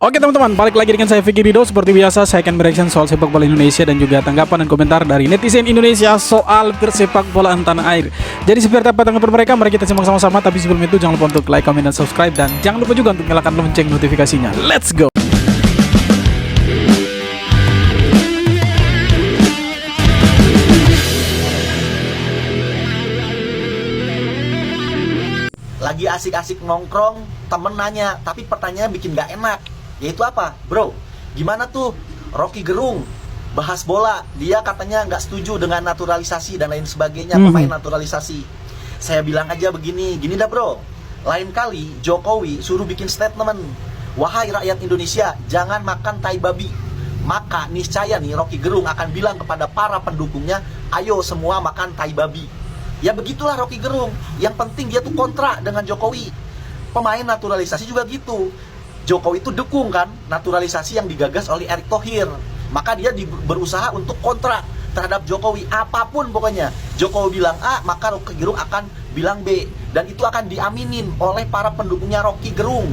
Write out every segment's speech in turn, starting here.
Oke teman-teman, balik lagi dengan saya Vicky Rido. Seperti biasa, saya akan bereaction soal sepak bola Indonesia dan juga tanggapan dan komentar dari netizen Indonesia soal persepak bolaan tanah air. Jadi seperti apa tanggapan mereka, mari kita simak sama-sama. Tapi sebelum itu jangan lupa untuk like, comment, dan subscribe. Dan jangan lupa juga untuk nyalakan lonceng notifikasinya. Let's go! Lagi asik-asik nongkrong, temen nanya, tapi pertanyaannya bikin gak enak. Yaitu apa? Bro, gimana tuh Rocky Gerung bahas bola? Dia katanya nggak setuju dengan naturalisasi dan lain sebagainya, pemain naturalisasi. Saya bilang aja begini, gini dah bro. Lain kali Jokowi suruh bikin statement, wahai rakyat Indonesia, jangan makan tai babi. Maka niscaya nih Rocky Gerung akan bilang kepada para pendukungnya, ayo semua makan tai babi. Ya begitulah Rocky Gerung. Yang penting dia tuh kontra dengan Jokowi. Pemain naturalisasi juga gitu. Jokowi itu dukung kan naturalisasi yang digagas oleh Erick Thohir. Maka dia berusaha untuk kontra terhadap Jokowi. Apapun pokoknya Jokowi bilang A, maka Rocky Gerung akan bilang B. Dan itu akan diaminin oleh para pendukungnya Rocky Gerung.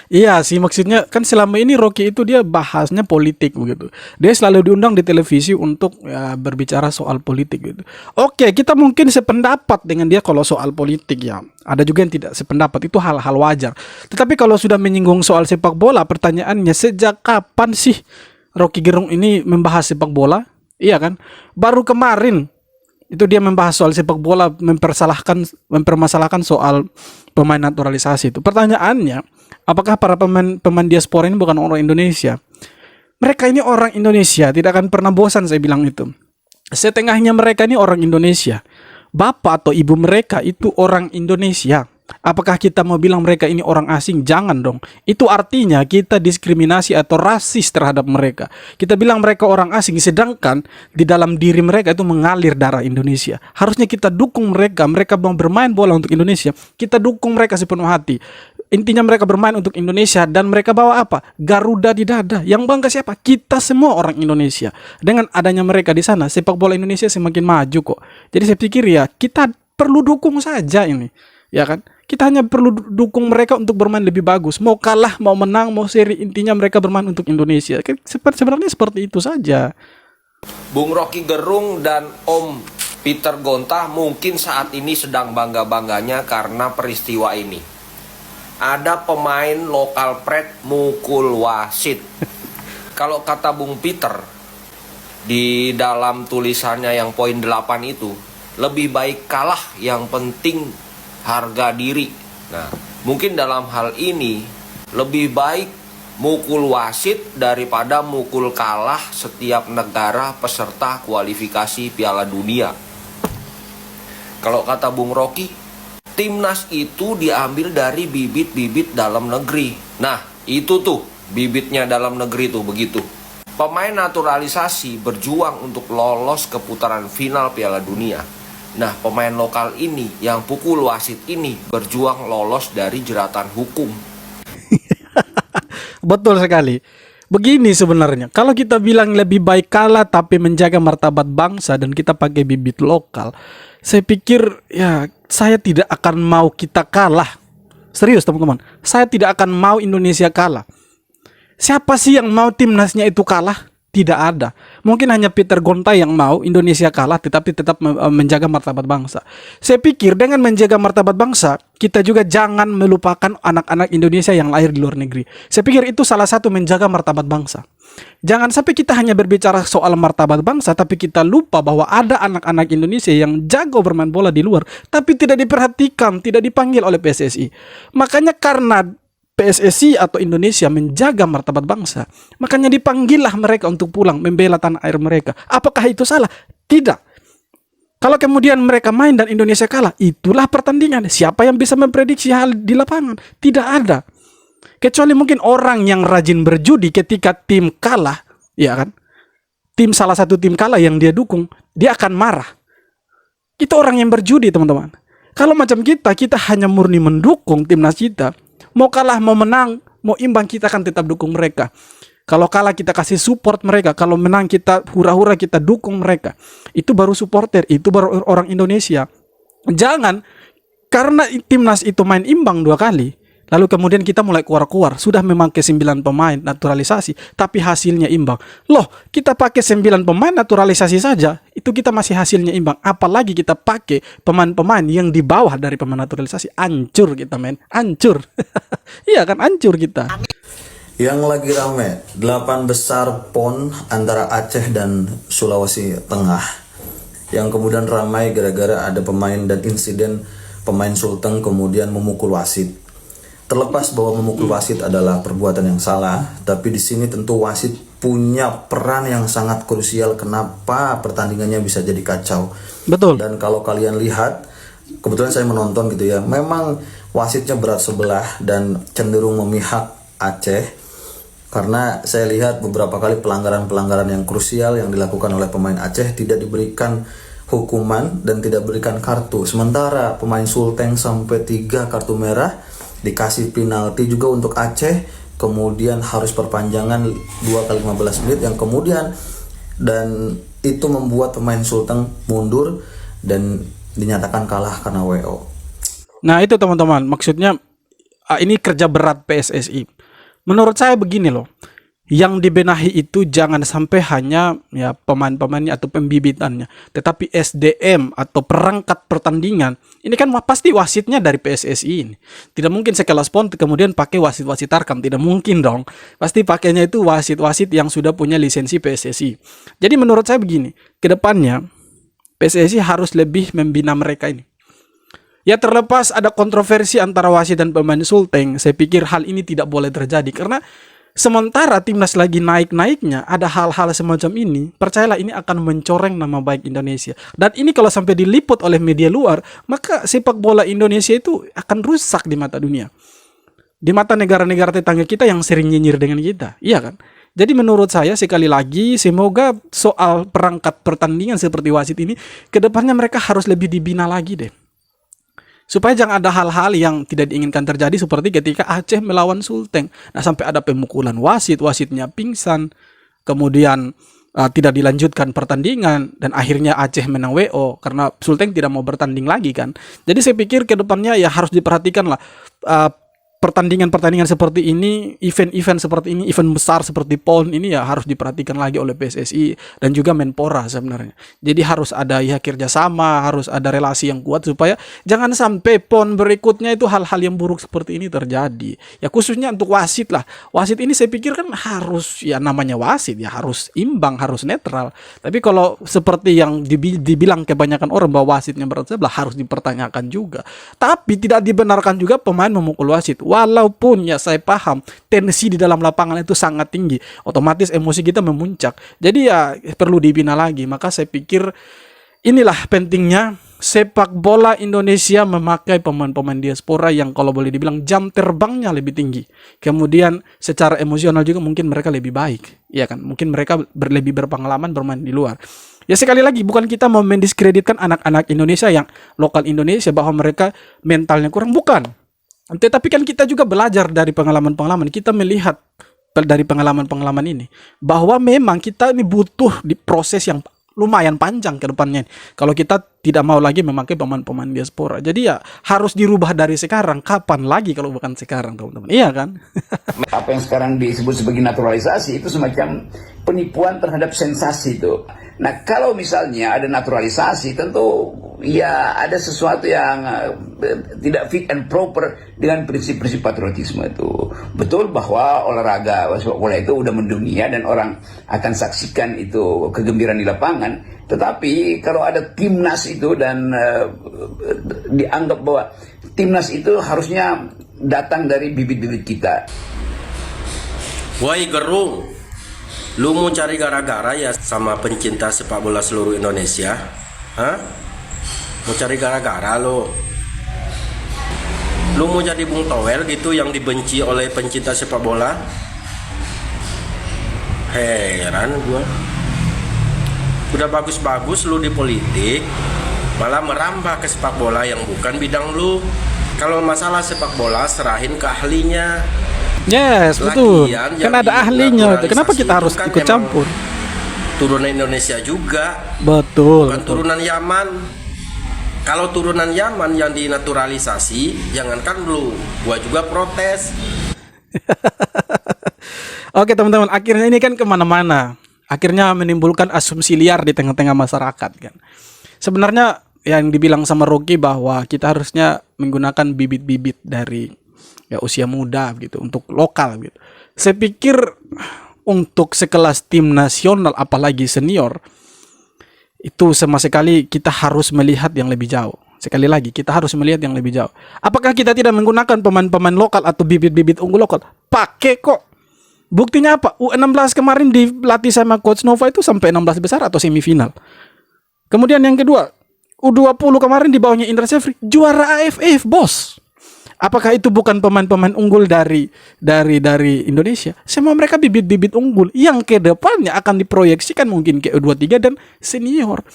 Iya sih, maksudnya kan selama ini Rocky itu dia bahasnya politik begitu. Dia selalu diundang di televisi untuk berbicara soal politik gitu. Oke, kita mungkin sependapat dengan dia kalau soal politik ya. Ada juga yang tidak sependapat, itu hal-hal wajar. Tetapi kalau sudah menyinggung soal sepak bola, pertanyaannya sejak kapan sih Rocky Gerung ini membahas sepak bola? Iya kan? Baru kemarin itu dia membahas soal sepak bola, mempermasalahkan soal pemain naturalisasi itu. Pertanyaannya, apakah para pemain diaspora ini bukan orang Indonesia? Mereka ini orang Indonesia, tidak akan pernah bosan saya bilang itu. Setengahnya mereka ini orang Indonesia. Bapak atau ibu mereka itu orang Indonesia. Apakah kita mau bilang mereka ini orang asing? Jangan dong. Itu artinya kita diskriminasi atau rasis terhadap mereka. Kita bilang mereka orang asing, sedangkan di dalam diri mereka itu mengalir darah Indonesia. Harusnya kita dukung mereka. Mereka mau bermain bola untuk Indonesia, kita dukung mereka sepenuh hati. Intinya mereka bermain untuk Indonesia dan mereka bawa apa? Garuda di dada. Yang bangga siapa? Kita semua orang Indonesia. Dengan adanya mereka di sana, sepak bola Indonesia semakin maju kok. Jadi saya pikir ya, kita perlu dukung saja ini. Ya kan? Kita hanya perlu dukung mereka untuk bermain lebih bagus. Mau kalah, mau menang, mau seri, intinya mereka bermain untuk Indonesia. Sebenarnya seperti itu saja. Bung Rocky Gerung dan Om Peter Gonta mungkin saat ini sedang bangga-bangganya karena peristiwa ini. Ada pemain lokal pret mukul wasit. Kalau kata Bung Peter di dalam tulisannya yang poin 8 itu, lebih baik kalah, yang penting harga diri. Nah, mungkin dalam hal ini lebih baik mukul wasit daripada mukul kalah setiap negara peserta kualifikasi Piala Dunia. Kalau kata Bung Rocky, timnas itu diambil dari bibit-bibit dalam negeri. Nah, itu tuh bibitnya dalam negeri tuh begitu. Pemain naturalisasi berjuang untuk lolos ke putaran final Piala Dunia. Nah, pemain lokal ini yang pukul wasit ini berjuang lolos dari jeratan hukum. Betul sekali. Begini sebenarnya, kalau kita bilang lebih baik kalah tapi menjaga martabat bangsa dan kita pakai bibit lokal, saya pikir ya saya tidak akan mau kita kalah. Serius teman-teman, saya tidak akan mau Indonesia kalah. Siapa sih yang mau timnasnya itu kalah? Tidak ada. Mungkin hanya Peter Gonta yang mau Indonesia kalah tetapi tetap menjaga martabat bangsa. Saya pikir dengan menjaga martabat bangsa, kita juga jangan melupakan anak-anak Indonesia yang lahir di luar negeri. Saya pikir itu salah satu menjaga martabat bangsa. Jangan sampai kita hanya berbicara soal martabat bangsa, tapi kita lupa bahwa ada anak-anak Indonesia yang jago bermain bola di luar, tapi tidak diperhatikan, tidak dipanggil oleh PSSI. Makanya karena PSSI atau Indonesia menjaga martabat bangsa, makanya dipanggillah mereka untuk pulang membela tanah air mereka. Apakah itu salah? Tidak. Kalau kemudian mereka main dan Indonesia kalah, itulah pertandingan. Siapa yang bisa memprediksi hal di lapangan? Tidak ada. Kecuali mungkin orang yang rajin berjudi ketika tim kalah, ya kan? Salah satu tim kalah yang dia dukung, dia akan marah. Itu orang yang berjudi, teman-teman. Kalau macam kita hanya murni mendukung timnas kita. Mau kalah, mau menang, mau imbang, kita akan tetap dukung mereka. Kalau kalah kita kasih support mereka. Kalau menang kita hura-hura, kita dukung mereka. Itu baru supporter, itu baru orang Indonesia. Jangan karena timnas itu main imbang 2 kali, Lalu kemudian kita mulai keluar-keluar, sudah memakai 9 pemain naturalisasi, tapi hasilnya imbang. Loh, kita pakai 9 pemain naturalisasi saja, itu kita masih hasilnya imbang. Apalagi kita pakai pemain-pemain yang di bawah dari pemain naturalisasi, hancur kita men, hancur. Iya kan, hancur kita. Yang lagi rame, 8 besar PON antara Aceh dan Sulawesi Tengah. Yang kemudian ramai gara-gara ada pemain dan insiden pemain Sulteng kemudian memukul wasit. Terlepas bahwa memukul wasit adalah perbuatan yang salah, tapi di sini tentu wasit punya peran yang sangat krusial kenapa pertandingannya bisa jadi kacau. Betul. Dan kalau kalian lihat, kebetulan saya menonton gitu ya, memang wasitnya berat sebelah dan cenderung memihak Aceh. Karena saya lihat beberapa kali pelanggaran-pelanggaran yang krusial yang dilakukan oleh pemain Aceh tidak diberikan hukuman dan tidak berikan kartu. Sementara pemain Sulteng sampai 3 kartu merah, dikasih penalti juga untuk Aceh, kemudian harus perpanjangan 2 kali 15 menit yang kemudian, dan itu membuat pemain Sulteng mundur dan dinyatakan kalah karena WO. Nah itu teman-teman, maksudnya ini kerja berat PSSI. Menurut saya begini loh, yang dibenahi itu jangan sampai hanya ya pemain-pemainnya atau pembibitannya, tetapi SDM atau perangkat pertandingan. Ini kan pasti wasitnya dari PSSI ini. Tidak mungkin sekelas PON kemudian pakai wasit-wasit tarkam, tidak mungkin dong. Pasti pakainya itu wasit-wasit yang sudah punya lisensi PSSI. Jadi menurut saya begini, kedepannya PSSI harus lebih membina mereka ini. Ya terlepas ada kontroversi antara wasit dan pemain Sulteng, saya pikir hal ini tidak boleh terjadi karena sementara timnas lagi naik-naiknya, ada hal-hal semacam ini, percayalah ini akan mencoreng nama baik Indonesia. Dan ini kalau sampai diliput oleh media luar, maka sepak bola Indonesia itu akan rusak di mata dunia. Di mata negara-negara tetangga kita yang sering nyinyir dengan kita. Iya kan? Jadi menurut saya sekali lagi, semoga soal perangkat pertandingan seperti wasit ini, kedepannya mereka harus lebih dibina lagi deh. Supaya jangan ada hal-hal yang tidak diinginkan terjadi seperti ketika Aceh melawan Sulteng. Nah sampai ada pemukulan wasit, wasitnya pingsan, kemudian tidak dilanjutkan pertandingan, dan akhirnya Aceh menang WO karena Sulteng tidak mau bertanding lagi kan. Jadi saya pikir ke depannya ya harus diperhatikan lah pertandingan-pertandingan seperti ini, event-event seperti ini, event besar seperti PON ini ya harus diperhatikan lagi oleh PSSI dan juga Menpora sebenarnya. Jadi harus ada ya kerjasama, harus ada relasi yang kuat supaya jangan sampai PON berikutnya itu hal-hal yang buruk seperti ini terjadi. Ya khususnya untuk wasit lah. Wasit ini saya pikir kan harus ya namanya wasit ya harus imbang, harus netral. Tapi kalau seperti yang dibilang kebanyakan orang bahwa wasitnya berat sebelah harus dipertanyakan juga. Tapi tidak dibenarkan juga pemain memukul wasit. Walaupun ya saya paham tensi di dalam lapangan itu sangat tinggi, otomatis emosi kita memuncak. Jadi ya perlu dibina lagi. Maka saya pikir inilah pentingnya sepak bola Indonesia memakai pemain-pemain diaspora yang kalau boleh dibilang jam terbangnya lebih tinggi. Kemudian secara emosional juga mungkin mereka lebih baik. Ya kan? Mungkin mereka lebih berpengalaman bermain di luar. Ya sekali lagi bukan kita mau mendiskreditkan anak-anak Indonesia yang lokal Indonesia bahwa mereka mentalnya kurang, bukan. Tetapi kan kita juga belajar dari pengalaman-pengalaman. Kita melihat dari pengalaman-pengalaman ini bahwa memang kita ini butuh di proses yang lumayan panjang ke depannya. Kalau kita tidak mau lagi memakai pemain-pemain diaspora. Jadi ya harus dirubah dari sekarang. Kapan lagi kalau bukan sekarang, teman-teman? Iya kan? Apa yang sekarang disebut sebagai naturalisasi itu semacam penipuan terhadap sensasi itu. Nah kalau misalnya ada naturalisasi tentu ya ada sesuatu yang tidak fit and proper dengan prinsip-prinsip patriotisme itu. Betul bahwa olahraga sepak bola itu udah mendunia dan orang akan saksikan itu kegembiraan di lapangan. Tetapi kalau ada timnas itu dan dianggap bahwa timnas itu harusnya datang dari bibit-bibit kita. Woi Gerung, lu mau cari gara-gara ya sama pencinta sepak bola seluruh Indonesia? Hah? Mau cari gara-gara lu? Lu mau jadi Bung Towel gitu yang dibenci oleh pencinta sepak bola? Heran gua. Udah bagus-bagus lu di politik, malah merambah ke sepak bola yang bukan bidang lu. Kalau masalah sepak bola serahin ke ahlinya. Yes, betul. Lagian, Kan ada ahlinya. Kenapa kita harus kan ikut campur? Turunan Indonesia juga. Betul. Bukan Betul. turunan Yaman. Kalau turunan Yaman yang dinaturalisasi, jangankan lu, gua juga protes. Oke teman-teman, akhirnya ini kan kemana-mana. Akhirnya menimbulkan asumsi liar di tengah-tengah masyarakat kan. Sebenarnya yang dibilang sama Rocky bahwa kita harusnya menggunakan bibit-bibit dari ya usia muda gitu untuk lokal gitu. Saya pikir untuk sekelas tim nasional apalagi senior itu sama sekali kita harus melihat yang lebih jauh. Sekali lagi kita harus melihat yang lebih jauh. Apakah kita tidak menggunakan pemain-pemain lokal atau bibit-bibit unggul lokal? Pakai kok. Buktinya apa? U16 kemarin dilatih sama Coach Nova itu sampai 16 besar atau semifinal. Kemudian yang kedua, U20 kemarin di bawahnya Indra Syafri juara AFF, bos. Apakah itu bukan pemain-pemain unggul dari Indonesia? Semua mereka bibit-bibit unggul yang ke depannya akan diproyeksikan mungkin ke U23 dan senior.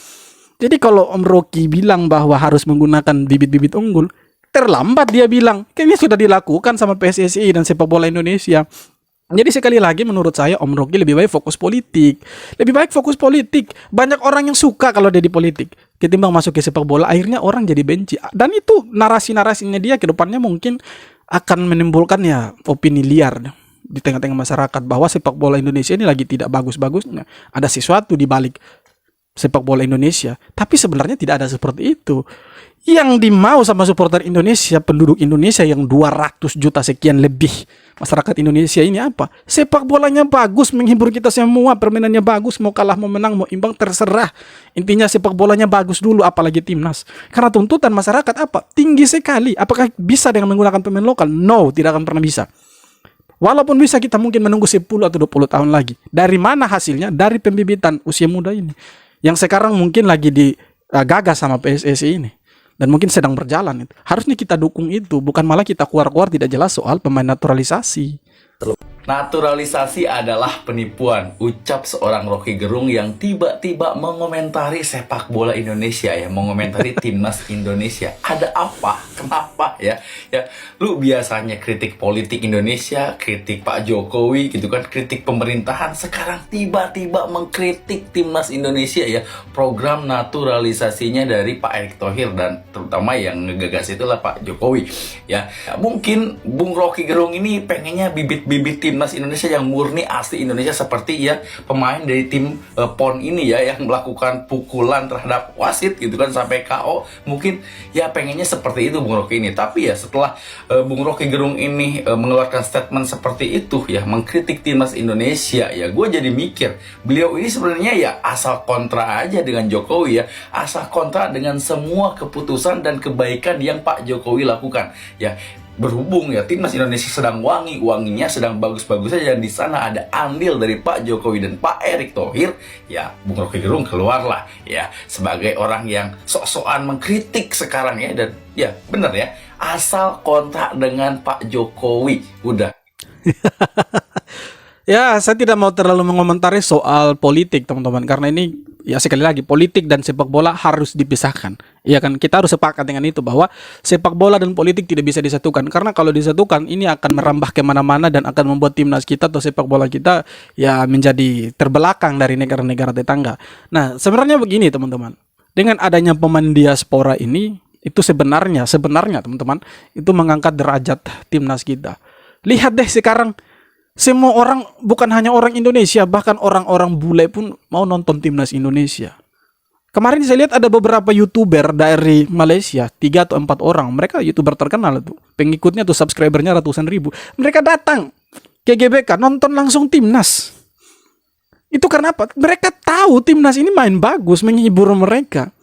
Jadi kalau Om Rocky bilang bahwa harus menggunakan bibit-bibit unggul, terlambat dia bilang. Kayaknya sudah dilakukan sama PSSI dan sepak bola Indonesia. Jadi sekali lagi menurut saya Om Rocky lebih baik fokus politik. Lebih baik fokus politik. Banyak orang yang suka kalau dia di politik ketimbang masuk ke sepak bola, akhirnya orang jadi benci. Dan itu narasi-narasinya dia ke depannya mungkin akan menimbulkan ya opini liar di tengah-tengah masyarakat bahwa sepak bola Indonesia ini lagi tidak bagus-bagusnya. Ada sesuatu di balik sepak bola Indonesia. Tapi sebenarnya tidak ada seperti itu. Yang dimau sama supporter Indonesia, penduduk Indonesia yang 200 juta sekian lebih masyarakat Indonesia ini apa? Sepak bolanya bagus, menghibur kita semua, permainannya bagus, mau kalah, mau menang, mau imbang, terserah. Intinya sepak bolanya bagus dulu, apalagi timnas. Karena tuntutan masyarakat apa? Tinggi sekali. Apakah bisa dengan menggunakan pemain lokal? No, tidak akan pernah bisa. Walaupun bisa, kita mungkin menunggu 10 atau 20 tahun lagi. Dari mana hasilnya? Dari pembibitan usia muda ini. Yang sekarang mungkin lagi digagas sama PSSI ini. Dan mungkin sedang berjalan itu. Harusnya kita dukung itu, bukan malah kita keluar-keluar tidak jelas soal pemain naturalisasi. Naturalisasi adalah penipuan, ucap seorang Rocky Gerung yang tiba-tiba mengomentari sepak bola Indonesia ya, mengomentari timnas Indonesia. Ada apa? Kenapa ya? Ya, lu biasanya kritik politik Indonesia, kritik Pak Jokowi gitu kan, kritik pemerintahan, sekarang tiba-tiba mengkritik timnas Indonesia ya. Program naturalisasinya dari Pak Erick Thohir dan terutama yang ngegagas itulah Pak Jokowi ya. Mungkin Bung Rocky Gerung ini pengennya bibit-bibit timnas Indonesia yang murni asli Indonesia seperti ya pemain dari tim PON ini ya yang melakukan pukulan terhadap wasit gitu kan sampai KO. Mungkin ya pengennya seperti itu Bung Rocky ini. Tapi ya setelah Bung Rocky Gerung ini mengeluarkan statement seperti itu ya mengkritik timnas Indonesia ya, gue jadi mikir beliau ini sebenarnya ya asal kontra aja dengan Jokowi ya, asal kontra dengan semua keputusan dan kebaikan yang Pak Jokowi lakukan ya. Berhubung ya timnas Indonesia sedang wanginya sedang bagus-bagusnya dan di sana ada andil dari Pak Jokowi dan Pak Erick Thohir ya, Bung Rocky Gerung keluarlah ya sebagai orang yang sok-sokan mengkritik sekarang ya, dan ya bener ya asal kontrak dengan Pak Jokowi udah. Ya, saya tidak mau terlalu mengomentari soal politik, teman-teman, karena ini ya sekali lagi politik dan sepak bola harus dipisahkan. Iya kan, kita harus sepakat dengan itu bahwa sepak bola dan politik tidak bisa disatukan, karena kalau disatukan ini akan merambah kemana-mana dan akan membuat timnas kita atau sepak bola kita ya menjadi terbelakang dari negara-negara tetangga. Nah, sebenarnya begini teman-teman, dengan adanya pemain diaspora ini itu sebenarnya teman-teman itu mengangkat derajat timnas kita. Lihat deh sekarang. Semua orang, bukan hanya orang Indonesia, bahkan orang-orang bule pun mau nonton timnas Indonesia. Kemarin saya lihat ada beberapa YouTuber dari Malaysia, 3 atau 4 orang. Mereka YouTuber terkenal tuh. Pengikutnya tuh subscribernya ratusan ribu. Mereka datang ke GBK nonton langsung timnas. Itu karena apa? Mereka tahu timnas ini main bagus, menghibur mereka.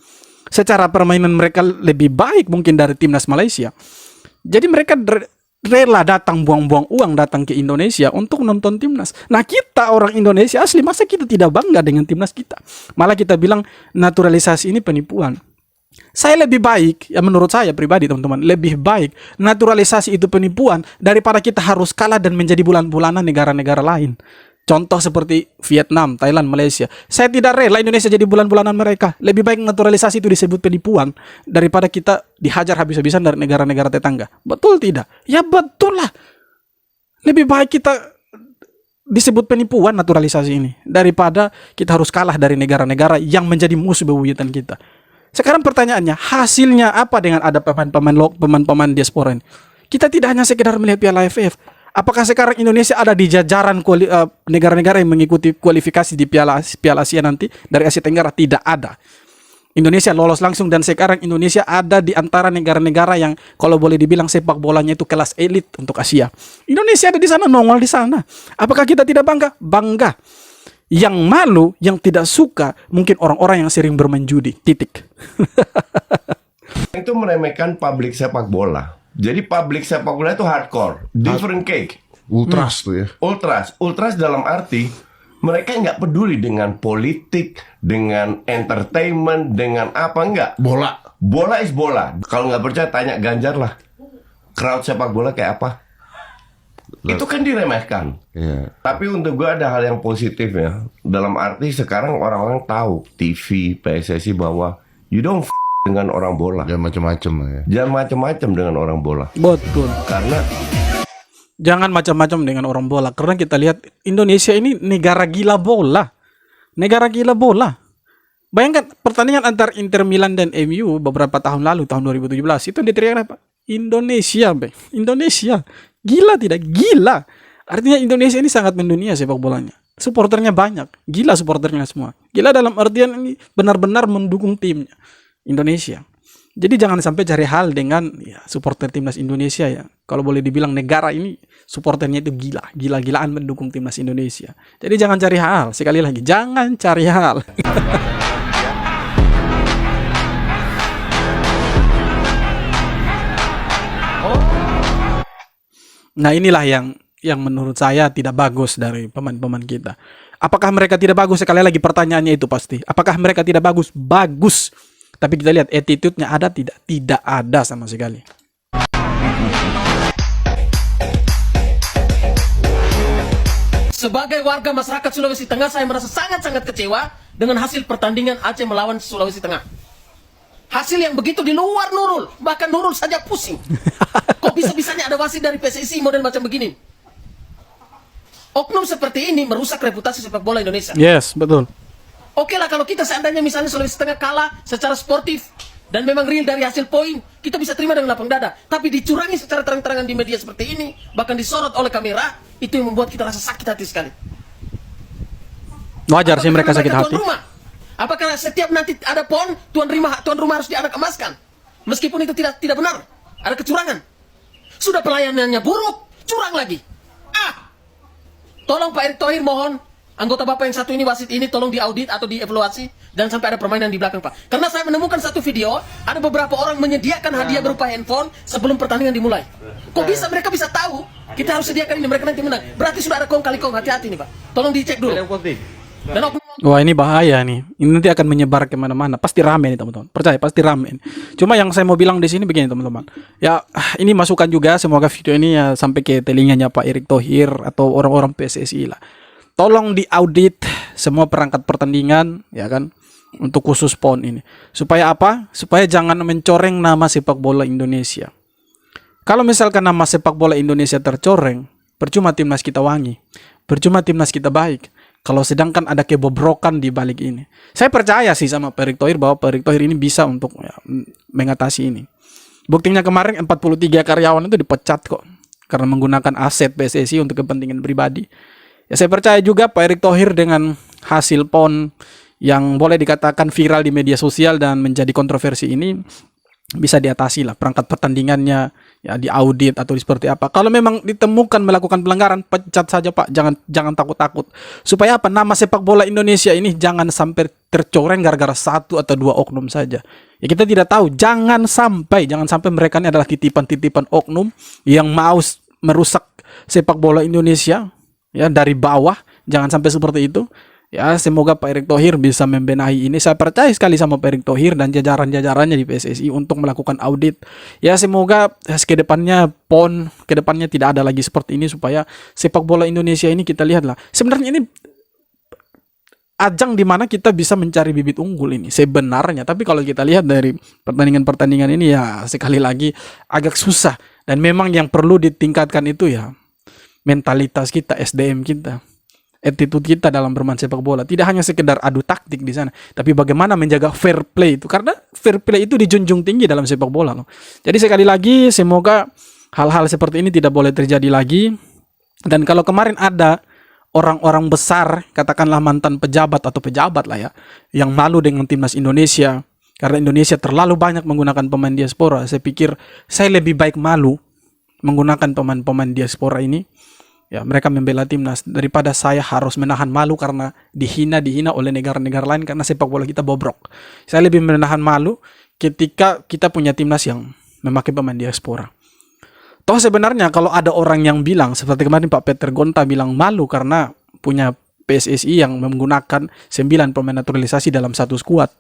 Secara permainan mereka lebih baik mungkin dari timnas Malaysia. Jadi mereka rela datang buang-buang uang datang ke Indonesia untuk nonton timnas. Nah, kita orang Indonesia asli, masa kita tidak bangga dengan timnas kita? Malah kita bilang naturalisasi ini penipuan. Saya lebih baik, ya menurut saya pribadi teman-teman, lebih baik naturalisasi itu penipuan daripada kita harus kalah dan menjadi bulan-bulanan negara-negara lain. Contoh seperti Vietnam, Thailand, Malaysia. Saya tidak rela Indonesia jadi bulan-bulanan mereka. Lebih baik naturalisasi itu disebut penipuan daripada kita dihajar habis-habisan dari negara-negara tetangga. Betul tidak? Ya betul lah. Lebih baik kita disebut penipuan naturalisasi ini daripada kita harus kalah dari negara-negara yang menjadi musuh bebuyutan kita. Sekarang pertanyaannya, hasilnya apa dengan ada pemain-pemain diaspora ini? Kita tidak hanya sekedar melihat Piala AFF. Apakah sekarang Indonesia ada di jajaran negara-negara yang mengikuti kualifikasi di Piala Asia nanti dari Asia Tenggara? Tidak ada. Indonesia lolos langsung dan sekarang Indonesia ada di antara negara-negara yang kalau boleh dibilang sepak bolanya itu kelas elit untuk Asia. Indonesia ada di sana, nongol di sana. Apakah kita tidak bangga? Bangga. Yang malu, yang tidak suka mungkin orang-orang yang sering bermain judi. Titik. Itu meremehkan publik sepak bola. Jadi publik sepak bola itu hardcore, different cake. Ultras tuh ya. Ultras dalam arti mereka nggak peduli dengan politik, dengan entertainment, dengan apa enggak. Bola is bola. Kalau nggak percaya tanya Ganjar lah. Crowd sepak bola kayak apa? Itu kan diremehkan. Iya. Tapi untuk gue ada hal yang positif ya. Dalam arti sekarang orang-orang tahu TV, PSSI bahwa you don't dengan orang bola. Jangan macam-macam ya. Jangan macam-macam dengan orang bola. Betul. Karena Jangan macam-macam dengan orang bola. Karena kita lihat Indonesia ini negara gila bola. Negara gila bola. Bayangkan pertandingan antar Inter Milan dan MU beberapa tahun lalu, tahun 2017. Itu diteriak apa? Indonesia, be. Indonesia. Gila tidak? Gila. Artinya Indonesia ini sangat mendunia sepak bolanya. Supporternya banyak. Gila supporternya semua. Gila dalam artian ini benar-benar mendukung timnya. Indonesia. Jadi jangan sampai cari hal dengan ya, supporter timnas Indonesia ya. Kalau boleh dibilang negara ini supporternya itu gila, gila-gilaan mendukung timnas Indonesia. Jadi jangan cari hal, sekali lagi jangan cari hal. Nah, inilah yang menurut saya tidak bagus dari pemain-pemain kita. Apakah mereka tidak bagus? Sekali lagi pertanyaannya itu pasti. Apakah mereka tidak bagus? Bagus. Tapi kita lihat attitude-nya ada tidak? Tidak ada sama sekali. Sebagai warga masyarakat Sulawesi Tengah, saya merasa sangat-sangat kecewa dengan hasil pertandingan Aceh melawan Sulawesi Tengah. Hasil yang begitu di luar Nurul, bahkan Nurul saja pusing. Kok bisa-bisanya ada wasit dari PSSI model macam begini? Oknum seperti ini merusak reputasi sepak bola Indonesia. Yes, betul. Oke lah kalau kita seandainya misalnya Sulawesi Tengah kalah secara sportif dan memang real dari hasil poin, kita bisa terima dengan lapang dada. Tapi dicurangi secara terang-terangan di media seperti ini, bahkan disorot oleh kamera, itu yang membuat kita rasa sakit hati sekali. Wajar sih mereka sakit hati. Tuan rumah? Apakah setiap nanti ada pon, tuan rumah harus dianak emaskan? Meskipun itu tidak benar, ada kecurangan. Sudah pelayanannya buruk, curang lagi. Tolong Pak Erick Thohir mohon, anggota Bapak yang satu ini wasit ini tolong diaudit atau dievaluasi dan sampai ada permainan di belakang Pak. Karena saya menemukan satu video, ada beberapa orang menyediakan hadiah berupa handphone sebelum pertandingan dimulai. Kok bisa mereka bisa tahu kita harus sediakan ini, mereka nanti menang. Berarti sudah ada kong kali kong, hati-hati nih Pak. Tolong dicek dulu. Dan Wah, ini bahaya nih. Ini nanti akan menyebar kemana-mana. Pasti rame nih teman-teman. Percaya, pasti rame. Cuma yang saya mau bilang di sini begini teman-teman. Ya, ini masukan juga. Semoga video ini ya sampai ke telinganya Pak Erick Thohir atau orang-orang PSSI lah. Tolong diaudit semua perangkat pertandingan, ya kan, untuk khusus PON ini. Supaya apa? Supaya jangan mencoreng nama sepak bola Indonesia. Kalau misalkan nama sepak bola Indonesia tercoreng, percuma timnas kita wangi, percuma timnas kita baik. Kalau sedangkan ada kebobrokan di balik ini. Saya percaya sih sama Pak Erick Thohir bahwa Pak Erick Thohir ini bisa untuk ya, mengatasi ini. Buktinya kemarin 43 karyawan itu dipecat kok. Karena menggunakan aset PSSI untuk kepentingan pribadi. Ya saya percaya juga Pak Erick Thohir dengan hasil PON yang boleh dikatakan viral di media sosial dan menjadi kontroversi ini bisa diatasi lah perangkat pertandingannya, ya diaudit atau seperti apa. Kalau memang ditemukan melakukan pelanggaran, pecat saja Pak, jangan takut-takut. Supaya apa? Nama sepak bola Indonesia ini jangan sampai tercoreng gara-gara satu atau dua oknum saja. Ya kita tidak tahu, jangan sampai mereka ini adalah titipan-titipan oknum yang mau merusak sepak bola Indonesia ya dari bawah, jangan sampai seperti itu. Ya, semoga Pak Erick Thohir bisa membenahi ini. Saya percaya sekali sama Pak Erick Thohir dan jajaran-jajarannya di PSSI untuk melakukan audit. Ya, semoga ke depannya PON, ke depannya tidak ada lagi seperti ini supaya sepak bola Indonesia ini kita lihatlah. Sebenarnya ini ajang di mana kita bisa mencari bibit unggul ini sebenarnya. Tapi kalau kita lihat dari pertandingan-pertandingan ini ya sekali lagi agak susah. Dan memang yang perlu ditingkatkan itu ya mentalitas kita, SDM kita. attitude kita dalam bermain sepak bola. Tidak hanya sekedar adu taktik di sana, tapi bagaimana menjaga fair play itu. Karena fair play itu dijunjung tinggi dalam sepak bola loh. Jadi sekali lagi semoga hal-hal seperti ini tidak boleh terjadi lagi. Dan kalau kemarin ada orang-orang besar, katakanlah mantan pejabat atau pejabat lah ya, yang malu dengan timnas Indonesia karena Indonesia terlalu banyak menggunakan pemain diaspora, saya pikir saya lebih baik malu menggunakan pemain-pemain diaspora ini. Ya, mereka membela timnas daripada saya harus menahan malu karena dihina oleh negara-negara lain karena sepak bola kita bobrok. Saya lebih menahan malu ketika kita punya timnas yang memakai pemain diaspora. Toh sebenarnya kalau ada orang yang bilang seperti kemarin Pak Peter Gonta bilang malu karena punya PSSI yang menggunakan 9 pemain naturalisasi dalam satu skuad.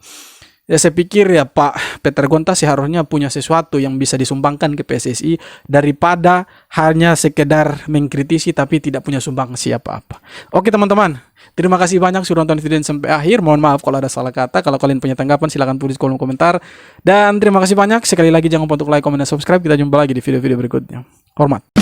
Ya saya pikir ya Pak Peter Gonta seharusnya punya sesuatu yang bisa disumbangkan ke PSSI daripada hanya sekedar mengkritisi tapi tidak punya sumbangsi apa-apa. Oke teman-teman, terima kasih banyak sudah nonton video ini sampai akhir. Mohon maaf kalau ada salah kata. Kalau kalian punya tanggapan silahkan tulis kolom komentar. Dan terima kasih banyak. Sekali lagi jangan lupa untuk like, komen, dan subscribe. Kita jumpa lagi di video-video berikutnya. Hormat.